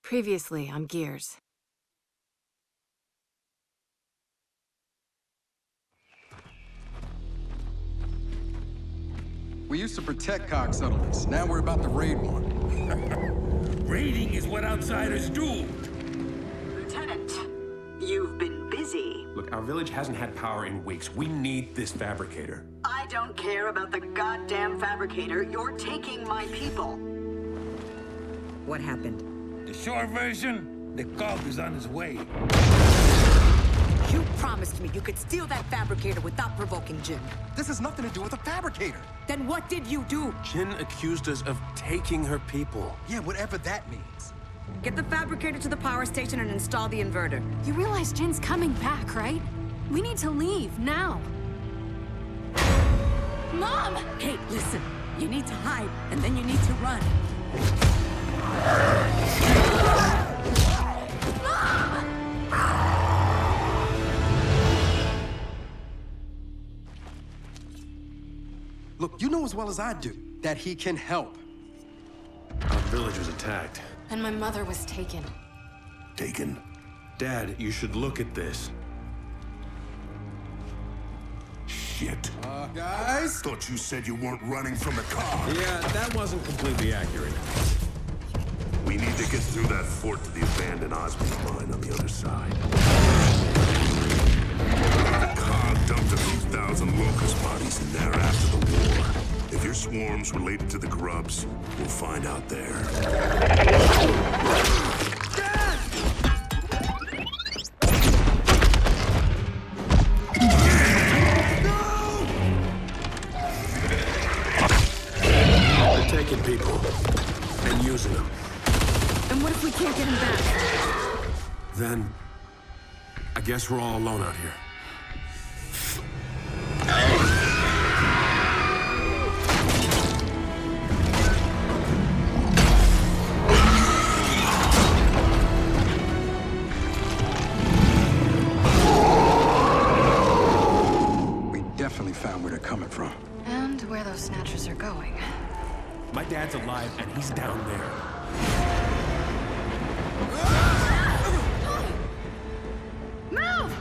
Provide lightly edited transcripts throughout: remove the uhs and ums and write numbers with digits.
Previously on Gears. We used to protect COG settlements. Now we're about to raid one. Raiding is what outsiders do. Lieutenant, you've been busy. Look, our village hasn't had power in weeks. We need this fabricator. I don't care about the goddamn fabricator. You're taking my people. What happened? The short version, the COG is on his way. You promised me you could steal that fabricator without provoking Jin. This has nothing to do with a fabricator. Then what did you do? Jin accused us of taking her people. Yeah, whatever that means. Get the fabricator to the power station and install the inverter. You realize Jin's coming back, right? We need to leave, now. Mom! Hey, listen. You need to hide, and then you need to run. Look, you know as well as I do that he can help. Our village was attacked. And my mother was taken. Taken? Dad, you should look at this. Shit. Guys? Thought you said you weren't running from the COG. Yeah, that wasn't completely accurate. We need to get through that fort to the abandoned Osmond mine on the other side. The COG dumped a few thousand locust bodies in there after the war. If your swarm's related to the grubs, we'll find out there. They're taking people and using them. And what if we can't get him back? Then, I guess we're all alone out here. We definitely found where they're coming from. And where those snatchers are going. My dad's alive and he's down there. Move!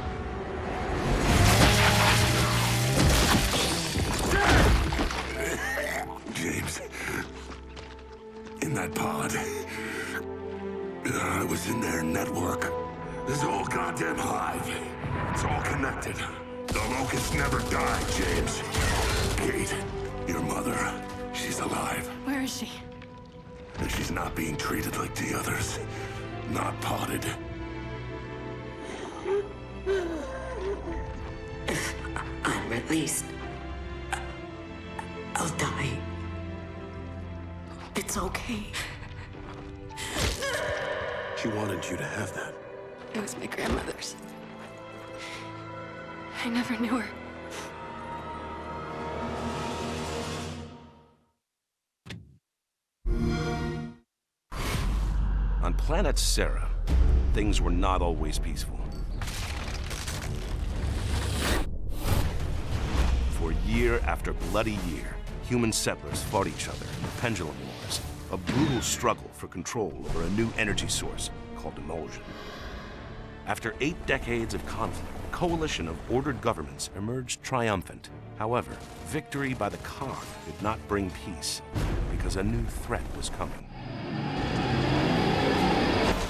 James, in that pod, I was in their network. This whole goddamn hive. It's all connected. The locusts never die, James. Kate, your mother, she's alive. Where is she? And she's not being treated like the others. Not potted. I'm released. I'll die. It's okay. She wanted you to have that. It was my grandmother's. I never knew her. On planet Sera, things were not always peaceful. For year after bloody year, human settlers fought each other in the Pendulum Wars, a brutal struggle for control over a new energy source called Emulsion. After 8 decades of conflict, a coalition of ordered governments emerged triumphant. However, victory by the COG did not bring peace, because a new threat was coming.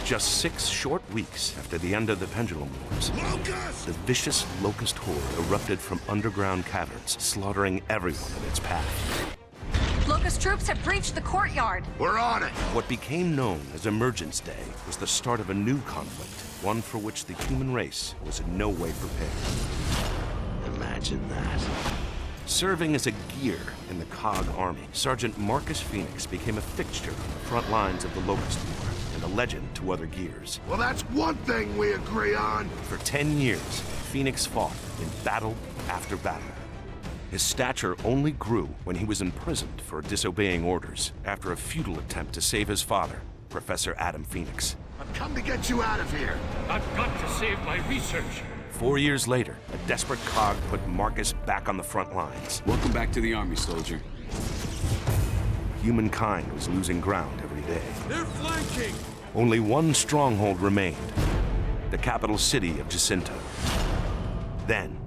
Just 6 short weeks after the end of the Pendulum Wars, the vicious Locust horde erupted from underground caverns, slaughtering everyone in its path. Locust troops have breached the courtyard. We're on it! What became known as Emergence Day was the start of a new conflict, one for which the human race was in no way prepared. Imagine that. Serving as a gear in the COG army, Sergeant Marcus Phoenix became a fixture on the front lines of the Locust War and a legend to other gears. Well, that's one thing we agree on. For 10 years, Phoenix fought in battle after battle. His stature only grew when he was imprisoned for disobeying orders after a futile attempt to save his father, Professor Adam Phoenix. I've come to get you out of here. I've got to save my research. 4 years later, a desperate COG put Marcus back on the front lines. Welcome back to the army, soldier. Humankind was losing ground every day. They're flanking! Only one stronghold remained, the capital city of Jacinto. Then,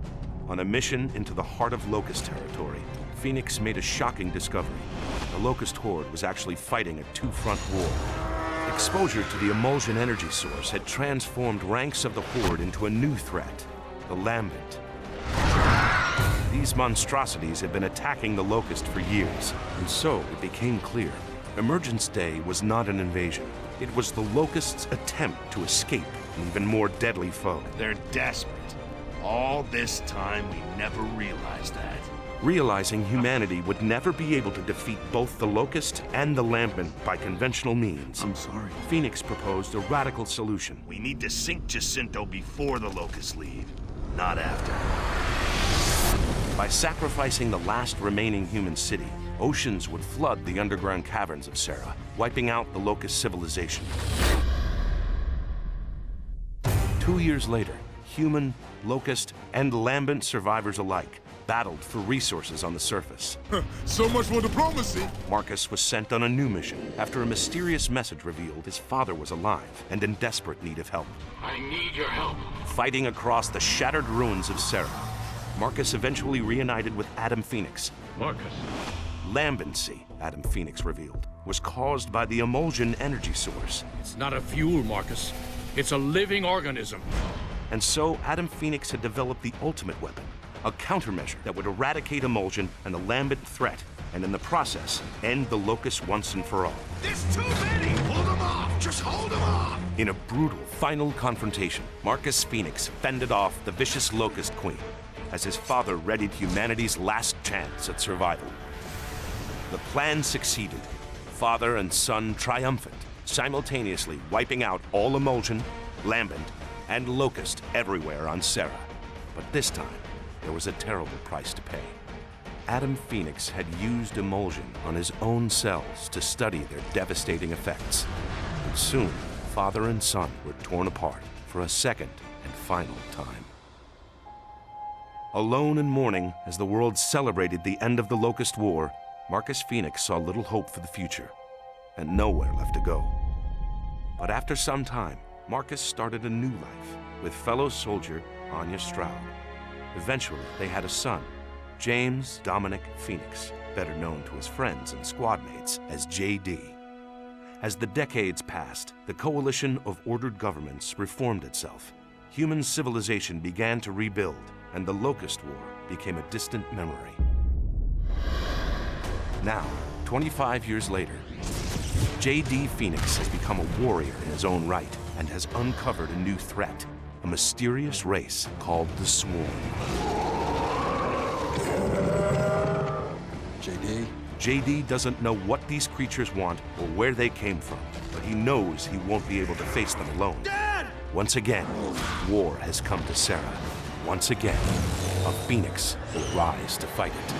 on a mission into the heart of Locust territory, Phoenix made a shocking discovery. The Locust Horde was actually fighting a two-front war. Exposure to the emulsion energy source had transformed ranks of the Horde into a new threat, the Lambent. These monstrosities had been attacking the Locust for years, and so it became clear. Emergence Day was not an invasion. It was the Locust's attempt to escape an even more deadly foe. They're desperate. All this time, we never realized that. Realizing humanity would never be able to defeat both the Locust and the Lambent by conventional means, I'm sorry. Phoenix proposed a radical solution. We need to sink Jacinto before the Locusts leave, not after. By sacrificing the last remaining human city, oceans would flood the underground caverns of Sera, wiping out the Locust civilization. 2 years later, human, Locust, and Lambent survivors alike battled for resources on the surface. So much for diplomacy. Marcus was sent on a new mission after a mysterious message revealed his father was alive and in desperate need of help. I need your help. Fighting across the shattered ruins of Sera, Marcus eventually reunited with Adam Phoenix. Marcus. Lambency, Adam Phoenix revealed, was caused by the emulsion energy source. It's not a fuel, Marcus. It's a living organism. And so Adam Phoenix had developed the ultimate weapon, a countermeasure that would eradicate emulsion and the Lambent threat, and in the process, end the Locust once and for all. There's too many. Hold them off. Just hold them off. In a brutal final confrontation, Marcus Phoenix fended off the vicious Locust Queen as his father readied humanity's last chance at survival. The plan succeeded, father and son triumphant, simultaneously wiping out all emulsion, Lambent, and Locust everywhere on Sera. But this time, there was a terrible price to pay. Adam Phoenix had used emulsion on his own cells to study their devastating effects. And soon, father and son were torn apart for a second and final time. Alone in mourning as the world celebrated the end of the Locust War, Marcus Phoenix saw little hope for the future and nowhere left to go. But after some time, Marcus started a new life with fellow soldier Anya Stroud. Eventually, they had a son, James Dominic Phoenix, better known to his friends and squad mates as JD. As the decades passed, the coalition of ordered governments reformed itself. Human civilization began to rebuild, and the Locust War became a distant memory. Now, 25 years later, JD Phoenix has become a warrior in his own right and has uncovered a new threat, a mysterious race called the Swarm. JD doesn't know what these creatures want or where they came from, but he knows he won't be able to face them alone. Dad! Once again, war has come to Sera. Once again, a Phoenix will rise to fight it.